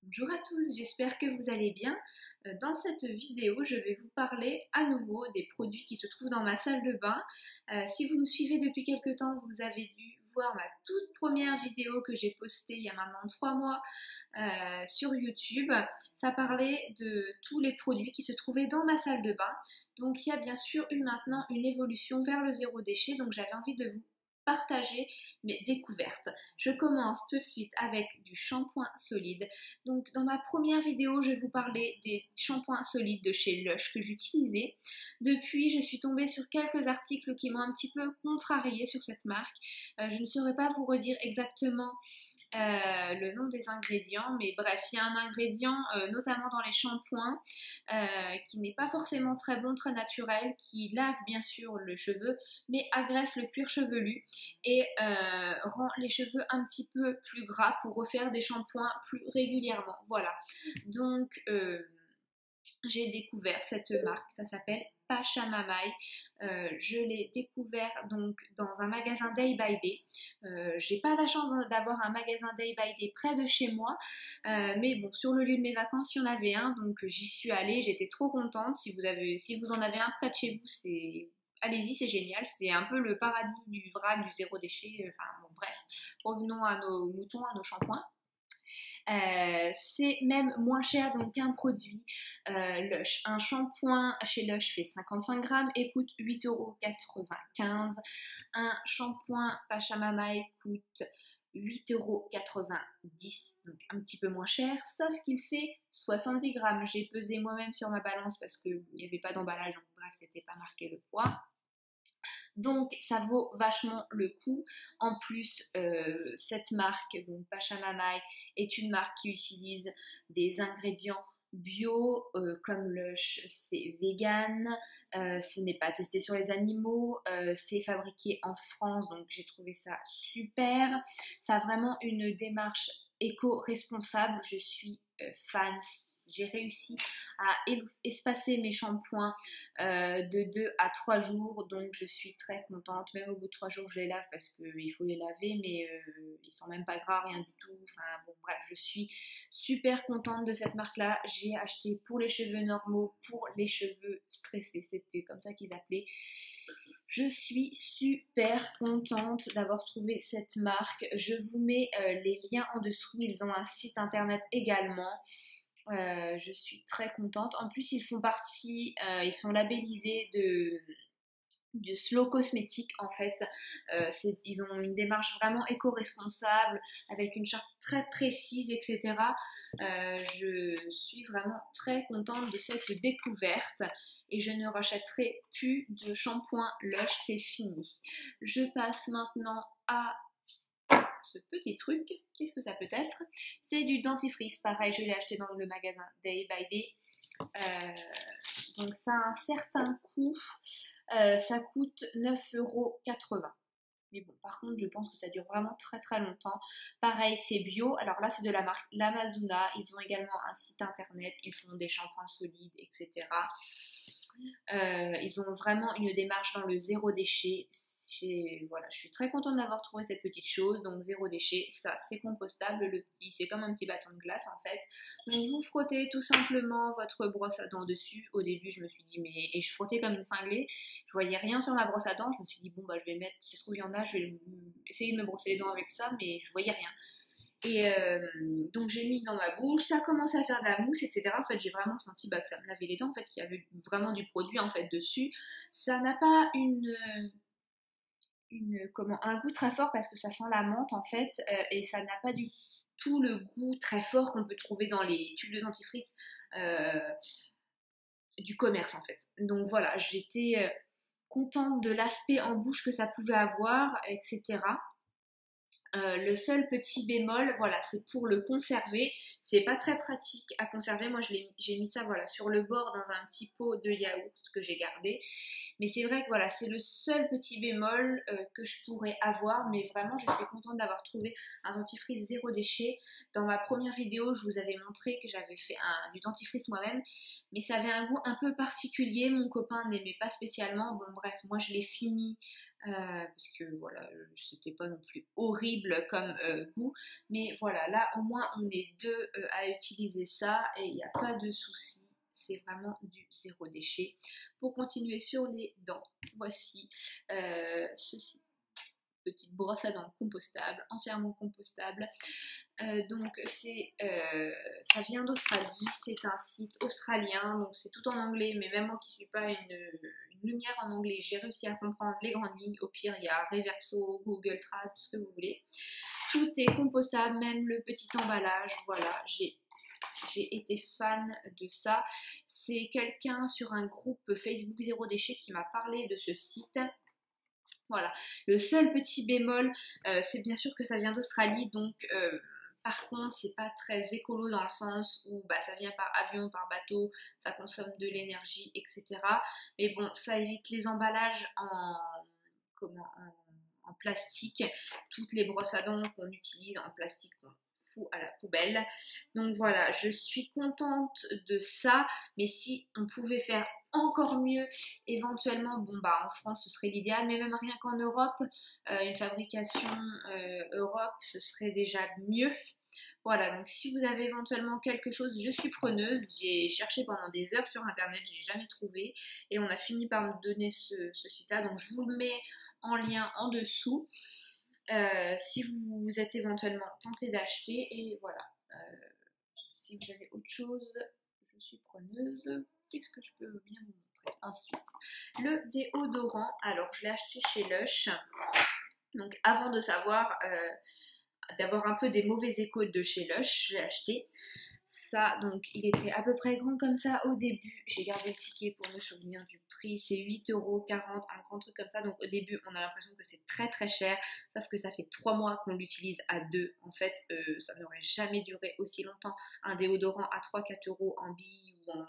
Bonjour à tous, j'espère que vous allez bien. Dans cette vidéo, je vais vous parler à nouveau des produits qui se trouvent dans ma salle de bain. Si vous me suivez depuis quelques temps, vous avez dû voir ma toute première vidéo que j'ai postée il y a maintenant 3 mois sur YouTube. Ça parlait de tous les produits qui se trouvaient dans ma salle de bain. Donc il y a bien sûr eu maintenant une évolution vers le zéro déchet, donc j'avais envie de vous partager mes découvertes. Je commence tout de suite avec du shampoing solide. Donc dans ma première vidéo, je vais vous parler des shampoings solides de chez Lush que j'utilisais. Depuis, je suis tombée sur quelques articles qui m'ont un petit peu contrariée sur cette marque. Je ne saurais pas vous redire exactement le nom des ingrédients, mais bref, il y a un ingrédient notamment dans les shampoings qui n'est pas forcément très bon, très naturel, qui lave bien sûr le cheveu, mais agresse le cuir chevelu et rend les cheveux un petit peu plus gras pour refaire des shampoings plus régulièrement. Voilà, donc j'ai découvert cette marque, ça s'appelle Pachamamay. Je l'ai découvert donc dans un magasin Day by Day. J'ai pas la chance d'avoir un magasin Day by Day près de chez moi, mais bon, sur le lieu de mes vacances, il y en avait un, donc j'y suis allée, j'étais trop contente. Si vous en avez un près de chez vous, allez-y, c'est génial, c'est un peu le paradis du vrac, du zéro déchet, enfin bon bref, revenons à nos moutons, à nos shampoings. C'est même moins cher donc qu'un produit Lush. Un shampoing chez Lush fait 55 grammes et coûte 8,95 €. Un shampoing Pachamamay coûte 8,90 €, donc un petit peu moins cher, sauf qu'il fait 70 grammes. J'ai pesé moi-même sur ma balance parce qu'il n'y avait pas d'emballage, donc bref, c'était pas marqué le poids. Donc ça vaut vachement le coup. En plus, cette marque, donc Pachamamay, est une marque qui utilise des ingrédients bio, comme c'est vegan, ce n'est pas testé sur les animaux, c'est fabriqué en France, donc j'ai trouvé ça super. Ça a vraiment une démarche éco-responsable, je suis fan. J'ai réussi à espacer mes shampoings de 2 à 3 jours, donc je suis très contente. Même au bout de 3 jours, je les lave parce qu'il faut les laver, mais ils sont même pas gras, rien du tout. Enfin bon, bref, je suis super contente de cette marque-là. J'ai acheté pour les cheveux normaux, pour les cheveux stressés, c'était comme ça qu'ils appelaient. Je suis super contente d'avoir trouvé cette marque. Je vous mets les liens en dessous. Ils ont un site internet également. Je suis très contente. En plus, ils font partie, ils sont labellisés de Slow Cosmétique en fait. Ils ont une démarche vraiment éco-responsable avec une charte très précise, etc. Je suis vraiment très contente de cette découverte et je ne rachèterai plus de shampoing Lush, c'est fini. Je passe maintenant à ce petit truc. Qu'est-ce que ça peut être? C'est du dentifrice, pareil, je l'ai acheté dans le magasin Day by Day. Donc ça a un certain coût, ça coûte 9,80 €. Mais bon, par contre, je pense que ça dure vraiment très très longtemps. Pareil, c'est bio. Alors là, c'est de la marque Lamazuna. Ils ont également un site internet. Ils font des shampoings solides, etc. Ils ont vraiment une démarche dans le zéro déchet. Voilà, je suis très contente d'avoir trouvé cette petite chose. Donc zéro déchet, ça c'est compostable. Le petit, c'est comme un petit bâton de glace en fait. Donc vous frottez tout simplement votre brosse à dents dessus. Au début, je me suis dit et je frottais comme une cinglée. Je voyais rien sur ma brosse à dents. Je me suis dit bon bah je vais mettre, si ça se trouve il y en a, je vais essayer de me brosser les dents avec ça, mais je voyais rien. Et donc j'ai mis dans ma bouche, ça a commencé à faire de la mousse, etc. En fait, j'ai vraiment senti que ça me lavait les dents, en fait, qu'il y avait vraiment du produit en fait dessus. Ça n'a pas un goût très fort parce que ça sent la menthe en fait, et ça n'a pas du tout le goût très fort qu'on peut trouver dans les tubes de dentifrice du commerce en fait. Donc voilà, j'étais contente de l'aspect en bouche que ça pouvait avoir, etc. Le seul petit bémol, voilà, c'est pour le conserver. C'est pas très pratique à conserver. Moi, j'ai mis ça, voilà, sur le bord dans un petit pot de yaourt que j'ai gardé. Mais c'est vrai que voilà, c'est le seul petit bémol que je pourrais avoir. Mais vraiment, je suis contente d'avoir trouvé un dentifrice zéro déchet. Dans ma première vidéo, je vous avais montré que j'avais fait du dentifrice moi-même. Mais ça avait un goût un peu particulier. Mon copain n'aimait pas spécialement. Bon, bref, moi, je l'ai fini parce que voilà, c'était pas non plus horrible comme goût, mais voilà, là au moins on est deux à utiliser ça et il n'y a pas de souci, c'est vraiment du zéro déchet. Pour continuer sur les dents, voici ceci, petite brosse à dents compostable, entièrement compostable. Donc ça vient d'Australie, c'est un site australien, donc c'est tout en anglais, mais même moi qui suis pas une lumière en anglais, j'ai réussi à comprendre les grandes lignes. Au pire, il y a Reverso, Google Trad, tout ce que vous voulez. Tout est compostable, même le petit emballage. Voilà, j'ai été fan de ça. C'est quelqu'un sur un groupe Facebook Zéro Déchet qui m'a parlé de ce site. Voilà, le seul petit bémol, c'est bien sûr que ça vient d'Australie, donc par contre, c'est pas très écolo dans le sens où bah, ça vient par avion, par bateau, ça consomme de l'énergie, etc. Mais bon, ça évite les emballages en plastique. Toutes les brosses à dents qu'on utilise en plastique, on fout à la poubelle. Donc voilà, je suis contente de ça, mais si on pouvait faire encore mieux, éventuellement, bon bah en France ce serait l'idéal, mais même rien qu'en Europe, une fabrication Europe, ce serait déjà mieux. Voilà, donc si vous avez éventuellement quelque chose, je suis preneuse. J'ai cherché pendant des heures sur internet, j'ai jamais trouvé et on a fini par me donner ce site-là, donc je vous le mets en lien en dessous si vous êtes éventuellement tenté d'acheter. Et voilà, si vous avez autre chose, je suis preneuse. Qu'est-ce que je peux bien vous montrer ensuite? Le déodorant, alors je l'ai acheté chez Lush. Donc avant de savoir, d'avoir un peu des mauvais échos de chez Lush, je l'ai acheté. Ça, donc il était à peu près grand comme ça au début. J'ai gardé le ticket pour me souvenir du prix. C'est 8,40 €, un grand truc comme ça. Donc au début, on a l'impression que c'est très très cher. Sauf que ça fait 3 mois qu'on l'utilise à deux. En fait, ça n'aurait jamais duré aussi longtemps. Un déodorant à 3-4 € en bille ou en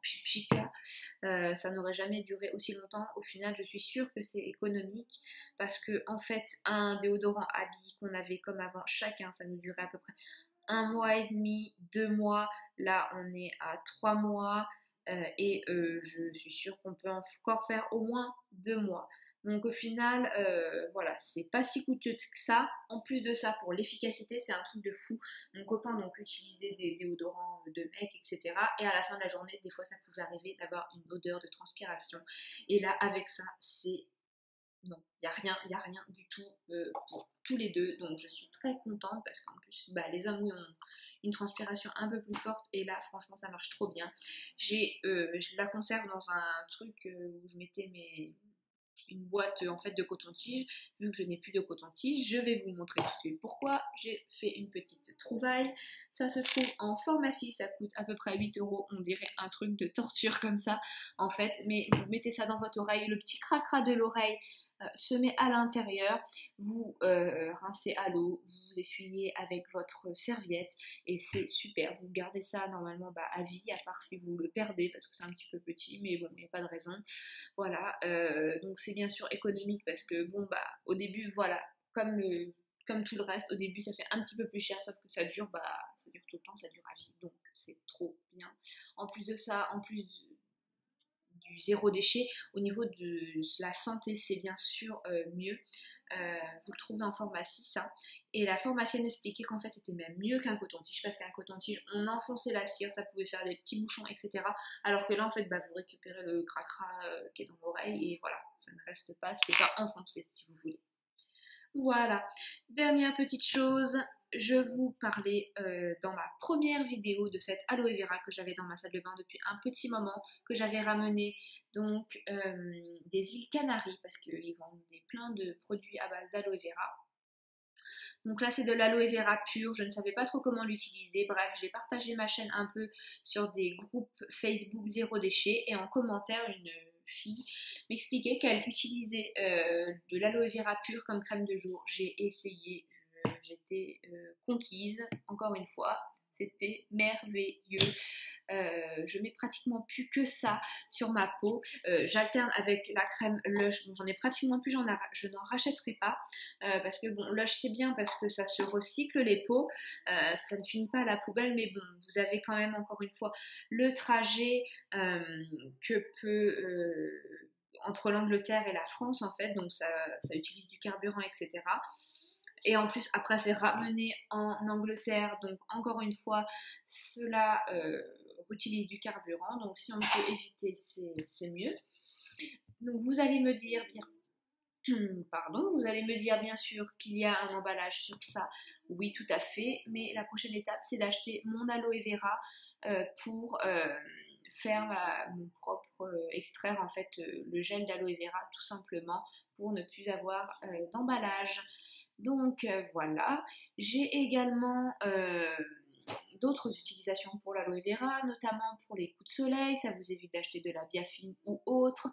chic là, ça n'aurait jamais duré aussi longtemps. Au final, je suis sûre que c'est économique parce que en fait, un déodorant à billes qu'on avait comme avant chacun, ça nous durait à peu près 1 mois et demi, 2 mois. Là, on est à 3 mois et je suis sûre qu'on peut encore faire au moins 2 mois. Donc au final, voilà, c'est pas si coûteux que ça. En plus de ça, pour l'efficacité, c'est un truc de fou. Mon copain donc utilisait des déodorants de mec, etc. Et à la fin de la journée, des fois, ça pouvait arriver d'avoir une odeur de transpiration. Et là, avec ça, c'est non, il n'y a rien du tout pour tous les deux. Donc je suis très contente parce qu'en plus, bah, les hommes oui, ont une transpiration un peu plus forte et là, franchement, ça marche trop bien. Je la conserve dans un truc où je mettais une boîte en fait de coton-tige. Vu que je n'ai plus de coton-tige, je vais vous montrer tout de suite pourquoi. J'ai fait une petite trouvaille. Ça se trouve en pharmacie, ça coûte à peu près 8 €. On dirait un truc de torture comme ça en fait. Mais vous mettez ça dans votre oreille, le petit cracra de l'oreille se met à l'intérieur, vous rincez à l'eau, vous essuyez avec votre serviette et c'est super. Vous gardez ça normalement bah, à vie, à part si vous le perdez parce que c'est un petit peu petit, mais bon, il n'y a pas de raison. Voilà, donc c'est bien sûr économique parce que bon bah au début voilà, comme tout le reste, au début ça fait un petit peu plus cher, sauf que ça dure tout le temps, ça dure à vie, donc c'est trop bien. En plus de ça, en plus du zéro déchet, au niveau de la santé, c'est bien sûr mieux. Vous le trouvez en pharmacie, ça. Et la pharmacienne expliquait qu'en fait c'était même mieux qu'un coton-tige parce qu'un coton-tige, on enfonçait la cire, ça pouvait faire des petits bouchons, etc. Alors que là, en fait, bah, vous récupérez le cracra qui est dans l'oreille et voilà, ça ne reste pas, c'est pas enfoncé si vous voulez. Voilà, dernière petite chose, je vous parlais dans ma première vidéo de cette aloe vera que j'avais dans ma salle de bain depuis un petit moment, que j'avais ramené donc des îles Canaries parce qu'ils vendent plein de produits à base d'aloe vera. Donc là c'est de l'aloe vera pur, je ne savais pas trop comment l'utiliser, bref j'ai partagé ma chaîne un peu sur des groupes Facebook Zéro Déchet et en commentaire une fille m'expliquait qu'elle utilisait de l'aloe vera pur comme crème de jour. J'ai essayé, j'étais conquise, encore une fois, c'était merveilleux. Je mets pratiquement plus que ça sur ma peau. J'alterne avec la crème Lush, bon, j'en ai pratiquement plus, je n'en rachèterai pas parce que bon, Lush c'est bien parce que ça se recycle les peaux, ça ne finit pas à la poubelle, mais bon, vous avez quand même encore une fois le trajet que peut entre l'Angleterre et la France en fait, donc ça utilise du carburant, etc. Et en plus, après, c'est ramené en Angleterre, donc encore une fois, cela utilise du carburant, donc si on peut éviter, c'est mieux. Donc vous allez me dire bien pardon, vous allez me dire bien sûr qu'il y a un emballage sur ça, oui tout à fait, mais la prochaine étape c'est d'acheter mon aloe vera pour faire mon propre, extraire en fait le gel d'aloe vera tout simplement pour ne plus avoir d'emballage. Donc voilà, j'ai également d'autres utilisations pour l'aloe vera, notamment pour les coups de soleil, ça vous évite d'acheter de la biafine ou autre.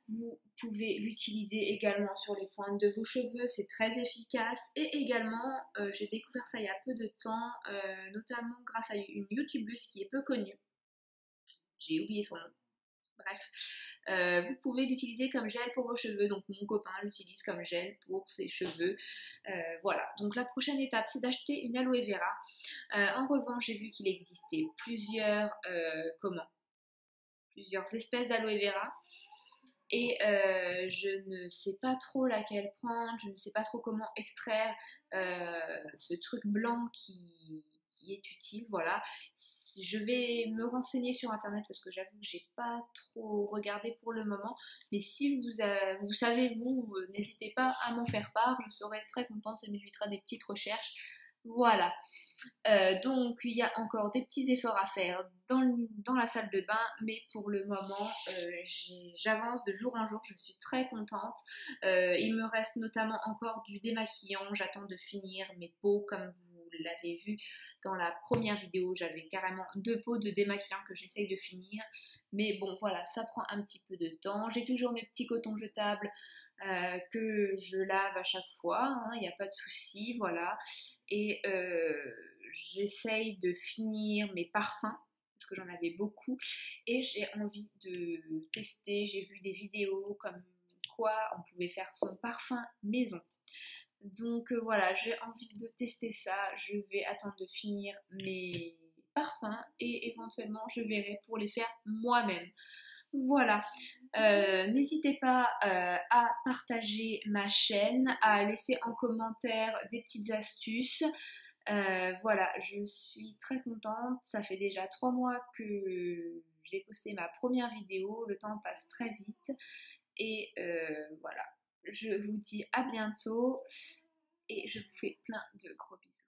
Vous pouvez l'utiliser également sur les pointes de vos cheveux, c'est très efficace. Et également, j'ai découvert ça il y a peu de temps, notamment grâce à une youtubeuse qui est peu connue. J'ai oublié son nom. Bref, vous pouvez l'utiliser comme gel pour vos cheveux. Donc mon copain l'utilise comme gel pour ses cheveux. Voilà, donc la prochaine étape c'est d'acheter une aloe vera. En revanche, j'ai vu qu'il existait plusieurs espèces d'aloe vera. Et je ne sais pas trop laquelle prendre, je ne sais pas trop comment extraire ce truc blanc qui est utile, voilà. Je vais me renseigner sur internet parce que j'avoue que j'ai pas trop regardé pour le moment, mais si vous savez, n'hésitez pas à m'en faire part, je serai très contente, ça m'évitera des petites recherches. Voilà, donc il y a encore des petits efforts à faire dans la salle de bain, mais pour le moment j'avance de jour en jour, je suis très contente. Il me reste notamment encore du démaquillant, j'attends de finir mes pots comme vous l'avez vu dans la première vidéo, j'avais carrément 2 pots de démaquillant que j'essaye de finir. Mais bon voilà, ça prend un petit peu de temps. J'ai toujours mes petits cotons jetables que je lave à chaque fois, il n'y a pas de souci, voilà. Et j'essaye de finir mes parfums, parce que j'en avais beaucoup, et j'ai envie de tester, j'ai vu des vidéos comme quoi on pouvait faire son parfum maison. Donc voilà, j'ai envie de tester ça, je vais attendre de finir mes parfums et éventuellement je verrai pour les faire moi-même. Voilà, n'hésitez pas à partager ma chaîne, à laisser en commentaire des petites astuces. Voilà, je suis très contente, ça fait déjà 3 mois que j'ai posté ma première vidéo, le temps passe très vite et voilà, je vous dis à bientôt et je vous fais plein de gros bisous.